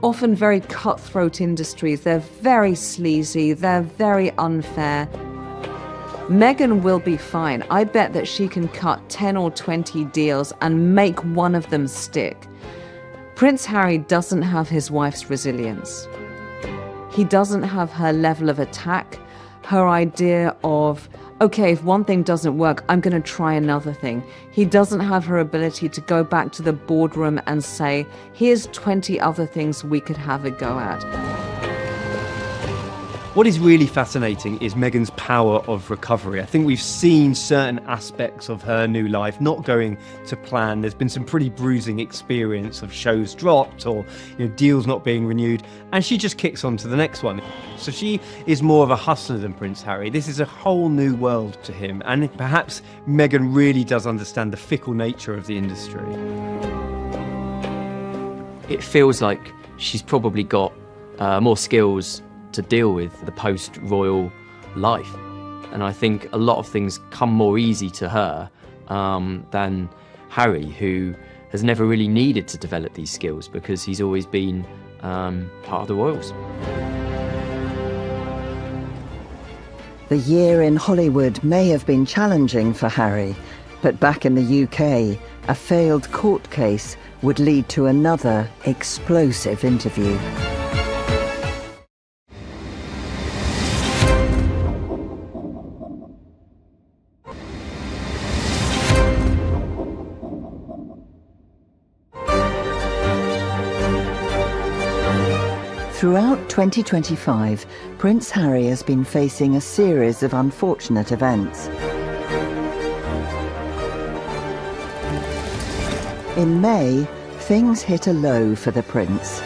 often very cutthroat industries. They're very sleazy. They're very unfair. Meghan will be fine. I bet that she can cut 10 or 20 deals and make one of them stick. Prince Harry doesn't have his wife's resilience. He doesn't have her level of attack, her idea of, okay, if one thing doesn't work, I'm going to try another thing. He doesn't have her ability to go back to the boardroom and say, here's 20 other things we could have a go at. What is really fascinating is Meghan's power of recovery. I think we've seen certain aspects of her new life not going to plan. There's been some pretty bruising experience of shows dropped or deals not being renewed, and she just kicks on to the next one. So she is more of a hustler than Prince Harry. This is a whole new world to him, and perhaps Meghan really does understand the fickle nature of the industry. It feels like she's probably got more skills to deal with the post-royal life. And I think a lot of things come more easy to her than Harry, who has never really needed to develop these skills because he's always been part of the royals. The year in Hollywood may have been challenging for Harry, but back in the UK, a failed court case would lead to another explosive interview. Throughout 2025, Prince Harry has been facing a series of unfortunate events. In May, things hit a low for the prince.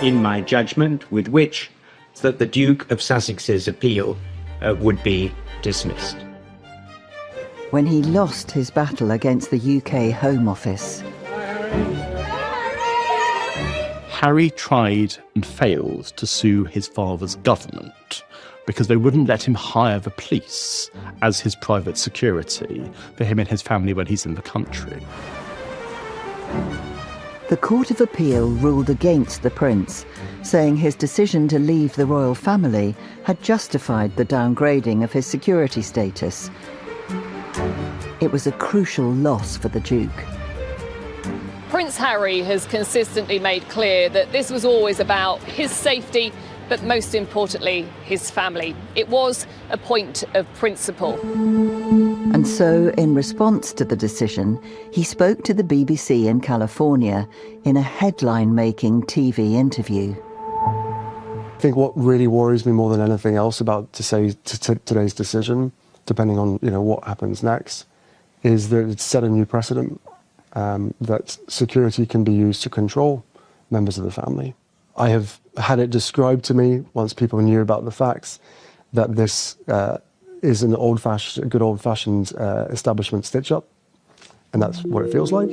In my judgment, with which that the Duke of Sussex's appeal would be dismissed. When he lost his battle against the UK Home Office. Harry tried and failed to sue his father's government because they wouldn't let him hire the police as his private security for him and his family when he's in the country. The Court of Appeal ruled against the prince, saying his decision to leave the royal family had justified the downgrading of his security status. It was a crucial loss for the Duke. Prince Harry has consistently made clear that this was always about his safety, but most importantly, his family. It was a point of principle. And so, in response to the decision, he spoke to the BBC in California in a headline-making TV interview. I think what really worries me more than anything else about today's decision, depending on what happens next, is that it's set a new precedent that security can be used to control members of the family. I have had it described to me, once people knew about the facts, that this is a good old-fashioned establishment stitch-up, and that's what it feels like.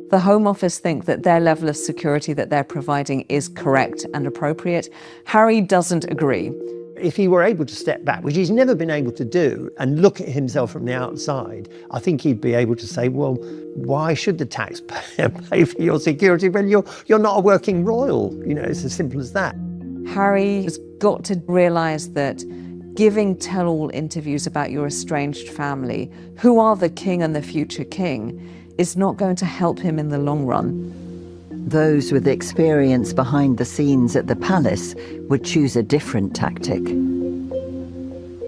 The Home Office think that their level of security that they're providing is correct and appropriate. Harry doesn't agree. If he were able to step back, which he's never been able to do, and look at himself from the outside, I think he'd be able to say, well, why should the taxpayer pay for your security when you're not a working royal? It's as simple as that. Harry has got to realise that giving tell-all interviews about your estranged family, who are the king and the future king, is not going to help him in the long run. Those with experience behind the scenes at the palace would choose a different tactic.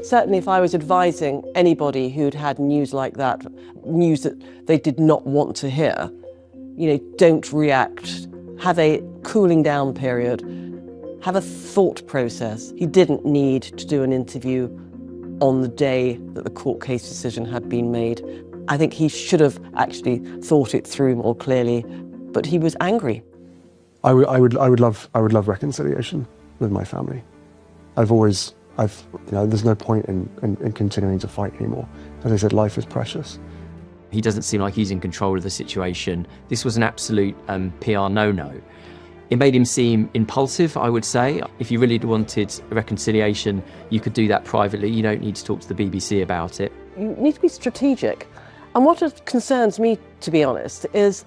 Certainly if I was advising anybody who'd had news like that, news that they did not want to hear, don't react, have a cooling down period, have a thought process. He didn't need to do an interview on the day that the court case decision had been made. I think he should have actually thought it through more clearly, but he was angry. I would love reconciliation with my family. There's no point in continuing to fight anymore. As I said, life is precious. He doesn't seem like he's in control of the situation. This was an absolute PR no-no. It made him seem impulsive, I would say. If you really wanted a reconciliation, you could do that privately. You don't need to talk to the BBC about it. You need to be strategic. And what concerns me, to be honest, is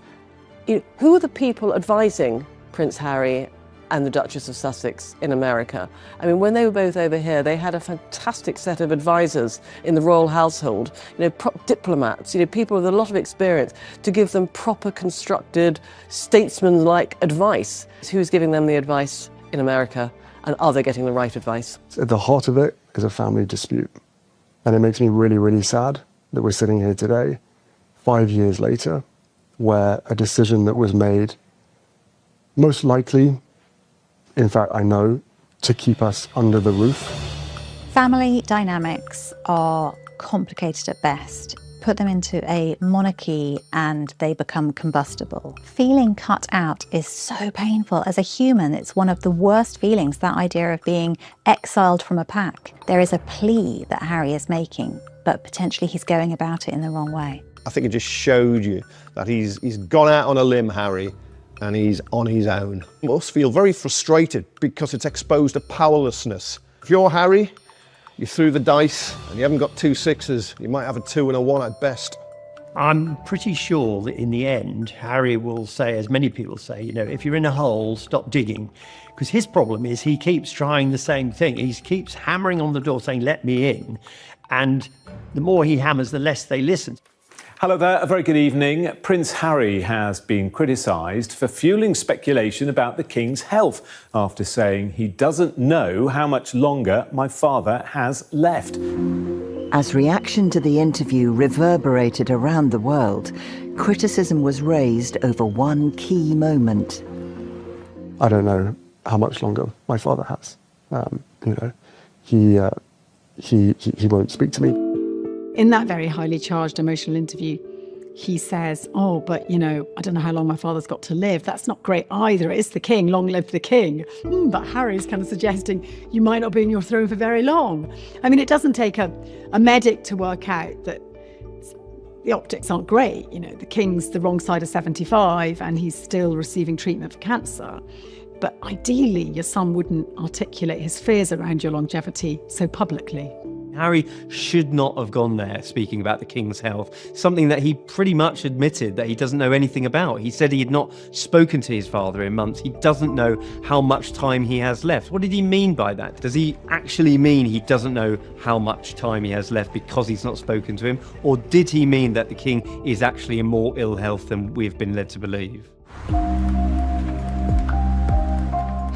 who are the people advising Prince Harry and the Duchess of Sussex in America? I mean, when they were both over here, they had a fantastic set of advisors in the royal household, diplomats, people with a lot of experience to give them proper constructed, statesman-like advice. Who's giving them the advice in America, and are they getting the right advice? At the heart of it is a family dispute. And it makes me really, really sad that we're sitting here today, 5 years later, where a decision that was made, most likely, in fact I know, to keep us under the roof. Family dynamics are complicated at best. Put them into a monarchy and they become combustible. Feeling cut out is so painful. As a human, it's one of the worst feelings, that idea of being exiled from a pack. There is a plea that Harry is making, but potentially he's going about it in the wrong way. I think it just showed you that he's gone out on a limb, Harry, and he's on his own. He must feel very frustrated because it's exposed a powerlessness. If you're Harry, you threw the dice and you haven't got 2 6s, you might have a 2 and a 1 at best. I'm pretty sure that in the end, Harry will say, as many people say, if you're in a hole, stop digging. Because his problem is he keeps trying the same thing. He keeps hammering on the door saying, let me in. And the more he hammers, the less they listen. Hello there, a very good evening. Prince Harry has been criticised for fueling speculation about the King's health after saying he doesn't know how much longer my father has left. As reaction to the interview reverberated around the world, criticism was raised over one key moment. I don't know how much longer my father has. He won't speak to me. In that very highly charged emotional interview, he says, oh, but, you know, I don't know how long my father's got to live. That's not great either. It is the king. Long live the king. But Harry's kind of suggesting you might not be in your throne for very long. I mean, it doesn't take a medic to work out that the optics aren't great. You know, the king's the wrong side of 75 and he's still receiving treatment for cancer. But ideally, your son wouldn't articulate his fears around your longevity so publicly. Harry should not have gone there speaking about the king's health, something that he pretty much admitted that he doesn't know anything about. He said he had not spoken to his father in months. He doesn't know how much time he has left. What did he mean by that? Does he actually mean he doesn't know how much time he has left because he's not spoken to him? Or did he mean that the king is actually in more ill health than we've been led to believe?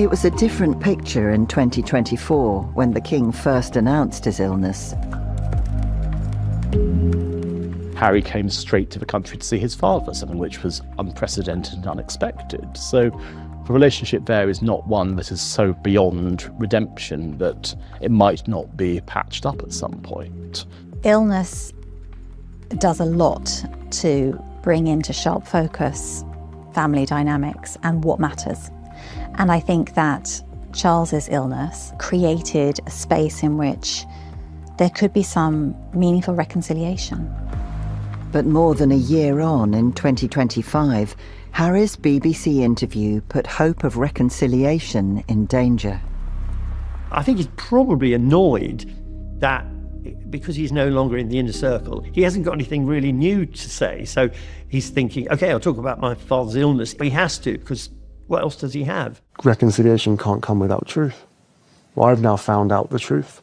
It was a different picture in 2024 when the king first announced his illness. Harry came straight to the country to see his father, something which was unprecedented and unexpected. So the relationship there is not one that is so beyond redemption that it might not be patched up at some point. Illness does a lot to bring into sharp focus family dynamics and what matters. And I think that Charles's illness created a space in which there could be some meaningful reconciliation. But more than a year on, in 2025, Harry's BBC interview put hope of reconciliation in danger. I think he's probably annoyed that because he's no longer in the inner circle, he hasn't got anything really new to say. So he's thinking, OK, I'll talk about my father's illness. But he has to, because what else does he have? Reconciliation can't come without truth. Well, I've now found out the truth.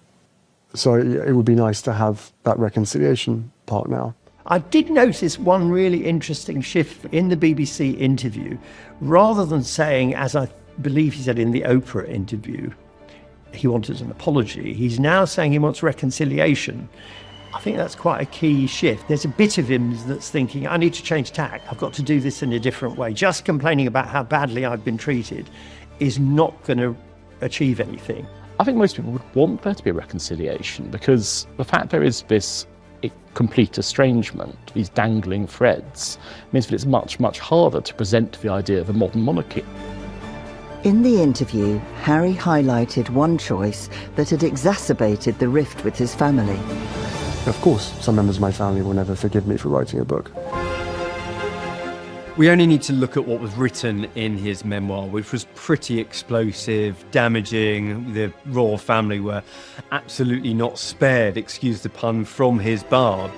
So it would be nice to have that reconciliation part now. I did notice one really interesting shift in the BBC interview. Rather than saying, as I believe he said in the Oprah interview, he wanted an apology, he's now saying he wants reconciliation. I think that's quite a key shift. There's a bit of him that's thinking, I need to change tack. I've got to do this in a different way. Just complaining about how badly I've been treated is not going to achieve anything. I think most people would want there to be a reconciliation because the fact there is this complete estrangement, these dangling threads, means that it's much, much harder to present the idea of a modern monarchy. In the interview, Harry highlighted one choice that had exacerbated the rift with his family. Of course, some members of my family will never forgive me for writing a book. We only need to look at what was written in his memoir, which was pretty explosive, damaging. The royal family were absolutely not spared, excuse the pun, from his bar.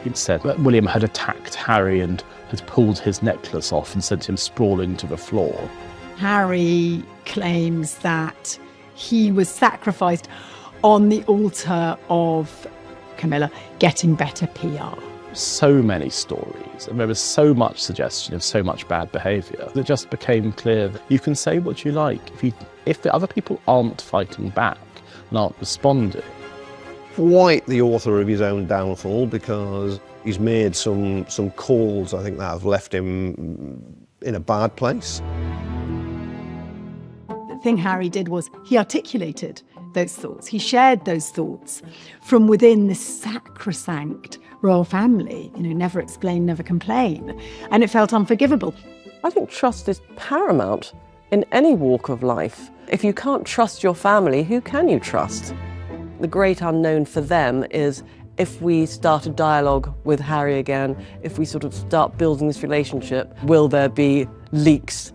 He'd said that William had attacked Harry and had pulled his necklace off and sent him sprawling to the floor. Harry claims that he was sacrificed on the altar of Camilla getting better PR. So many stories, and there was so much suggestion of so much bad behaviour that it just became clear that you can say what you like. If the other people aren't fighting back and aren't responding. Quite the author of his own downfall, because he's made some calls, I think, that have left him in a bad place. The thing Harry did was he articulated those thoughts. He shared those thoughts from within this sacrosanct royal family, never explain, never complain. And it felt unforgivable. I think trust is paramount in any walk of life. If you can't trust your family, who can you trust? The great unknown for them is if we start a dialogue with Harry again, if we sort of start building this relationship, will there be leaks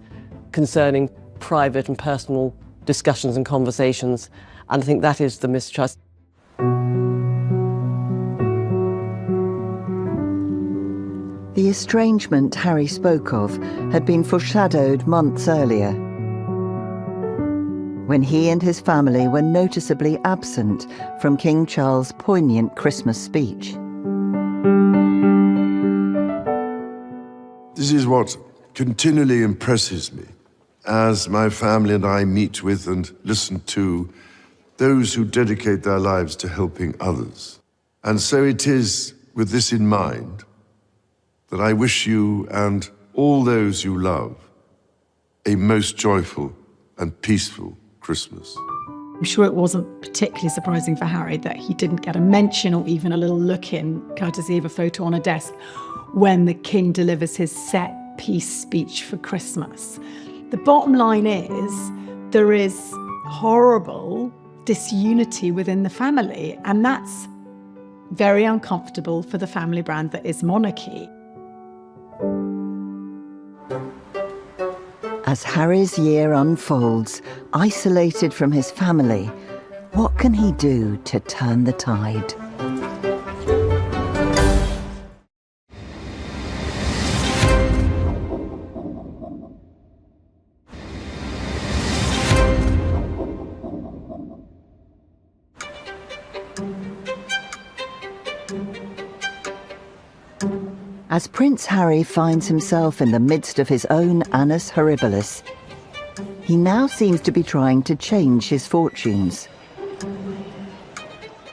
concerning private and personal discussions and conversations? And I think that is the mistrust. The estrangement Harry spoke of had been foreshadowed months earlier, when he and his family were noticeably absent from King Charles' poignant Christmas speech. This is what continually impresses me as my family and I meet with and listen to those who dedicate their lives to helping others. And so it is with this in mind that I wish you and all those you love a most joyful and peaceful Christmas. I'm sure it wasn't particularly surprising for Harry that he didn't get a mention or even a little look in, courtesy of a photo on a desk, when the king delivers his set piece speech for Christmas. The bottom line is there is horrible disunity within the family, and that's very uncomfortable for the family brand that is monarchy. As Harry's year unfolds, isolated from his family, what can he do to turn the tide? As Prince Harry finds himself in the midst of his own annus horribilis, he now seems to be trying to change his fortunes.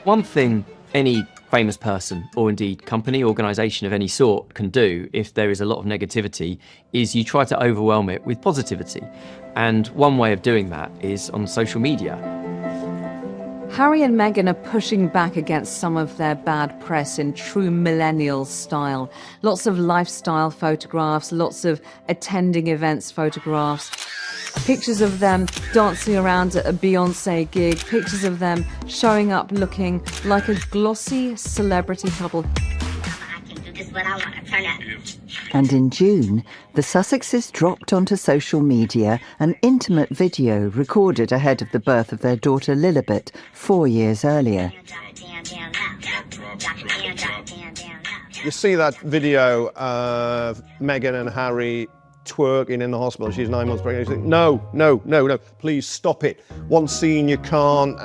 One thing any famous person, or indeed company, organisation of any sort, can do if there is a lot of negativity is you try to overwhelm it with positivity. And one way of doing that is on social media. Harry and Meghan are pushing back against some of their bad press in true millennial style. Lots of lifestyle photographs, lots of attending events photographs, pictures of them dancing around at a Beyoncé gig, pictures of them showing up looking like a glossy celebrity couple. And in June, the Sussexes dropped onto social media an intimate video recorded ahead of the birth of their daughter Lilibet 4 years earlier. You see that video of Meghan and Harry twerking in the hospital. She's 9 months pregnant. You think, no, please stop it. One scene you can't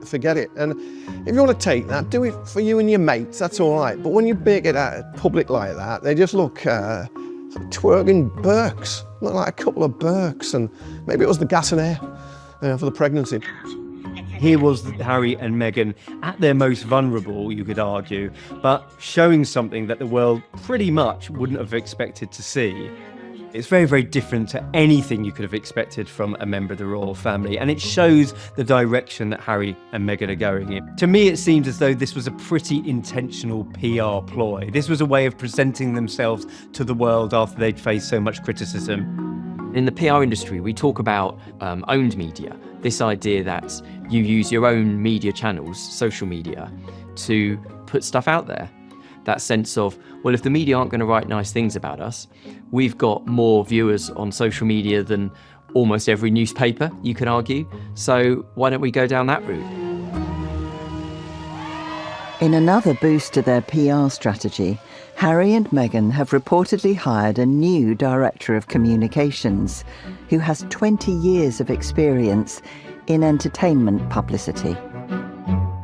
forget it. And if you want to take that, do it for you and your mates, that's all right. But when you big it out public like that, they just look twerking Burks. Look like a couple of Burks, and maybe it was the gas and air for the pregnancy. Here was Harry and Meghan at their most vulnerable, you could argue, but showing something that the world pretty much wouldn't have expected to see. It's very, very different to anything you could have expected from a member of the royal family, and it shows the direction that Harry and Meghan are going in. To me, it seems as though this was a pretty intentional PR ploy. This was a way of presenting themselves to the world after they'd faced so much criticism. In the PR industry, we talk about owned media, this idea that you use your own media channels, social media, to put stuff out there. That sense of, well, if the media aren't going to write nice things about us, we've got more viewers on social media than almost every newspaper, you could argue. So why don't we go down that route? In another boost to their PR strategy, Harry and Meghan have reportedly hired a new director of communications who has 20 years of experience in entertainment publicity.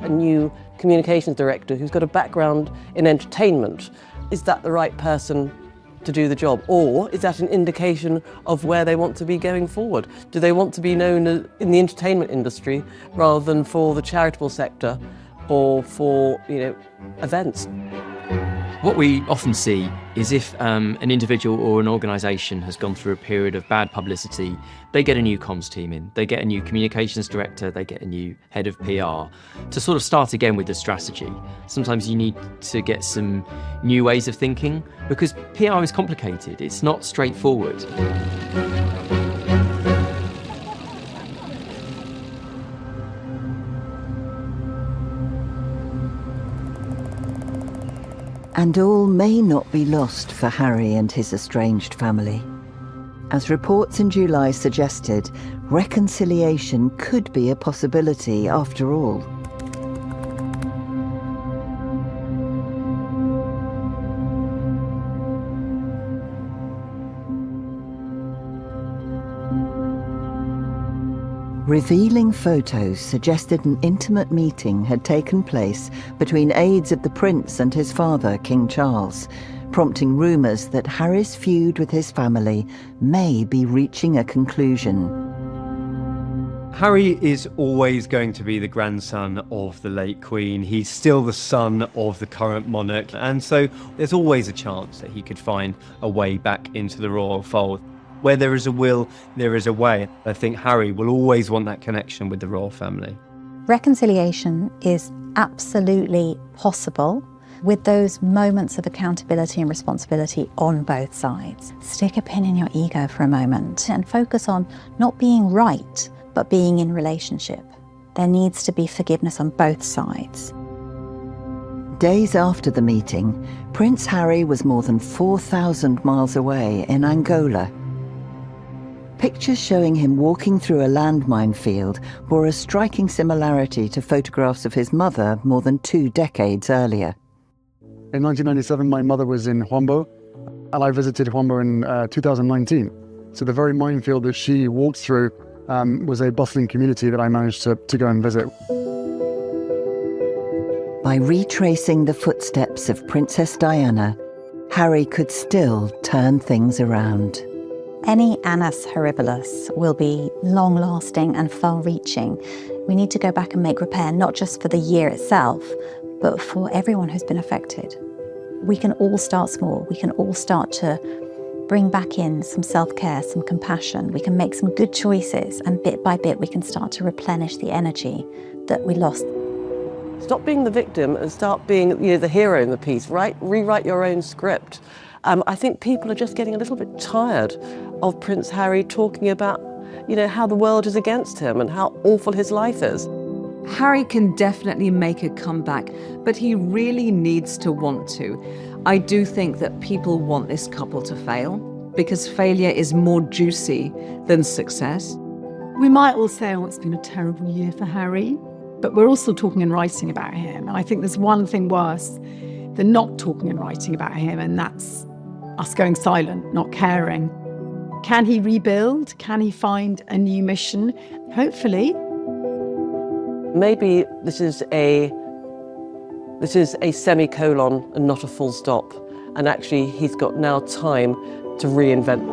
A new communications director who's got a background in entertainment. Is that the right person to do the job? Or is that an indication of where they want to be going forward? Do they want to be known in the entertainment industry rather than for the charitable sector or for, events? What we often see is if an individual or an organisation has gone through a period of bad publicity, they get a new comms team in, they get a new communications director, they get a new head of PR to sort of start again with the strategy. Sometimes you need to get some new ways of thinking because PR is complicated, it's not straightforward. And all may not be lost for Harry and his estranged family. As reports in July suggested, reconciliation could be a possibility after all. Revealing photos suggested an intimate meeting had taken place between aides of the prince and his father, King Charles, prompting rumours that Harry's feud with his family may be reaching a conclusion. Harry is always going to be the grandson of the late Queen. He's still the son of the current monarch, and so there's always a chance that he could find a way back into the royal fold. Where there is a will, there is a way. I think Harry will always want that connection with the royal family. Reconciliation is absolutely possible, with those moments of accountability and responsibility on both sides. Stick a pin in your ego for a moment and focus on not being right, but being in relationship. There needs to be forgiveness on both sides. Days after the meeting, Prince Harry was more than 4,000 miles away in Angola. Pictures showing him walking through a landmine field bore a striking similarity to photographs of his mother more than 2 decades earlier. In 1997, my mother was in Huambo, and I visited Huambo in 2019. So the very minefield that she walked through was a bustling community that I managed to go and visit. By retracing the footsteps of Princess Diana, Harry could still turn things around. Any annus horribilis will be long-lasting and far-reaching. We need to go back and make repair, not just for the year itself, but for everyone who's been affected. We can all start small. We can all start to bring back in some self-care, some compassion. We can make some good choices, and bit by bit we can start to replenish the energy that we lost. Stop being the victim and start being, the hero in the piece, right? Rewrite your own script. I think people are just getting a little bit tired of Prince Harry talking about, how the world is against him and how awful his life is. Harry can definitely make a comeback, but he really needs to want to. I do think that people want this couple to fail, because failure is more juicy than success. We might all say, it's been a terrible year for Harry, but we're also talking and writing about him. And I think there's one thing worse than not talking and writing about him, and that's us going silent, not caring. Can he rebuild? Can he find a new mission? Hopefully. Maybe this is a semicolon and not a full stop. And actually, he's got now time to reinvent.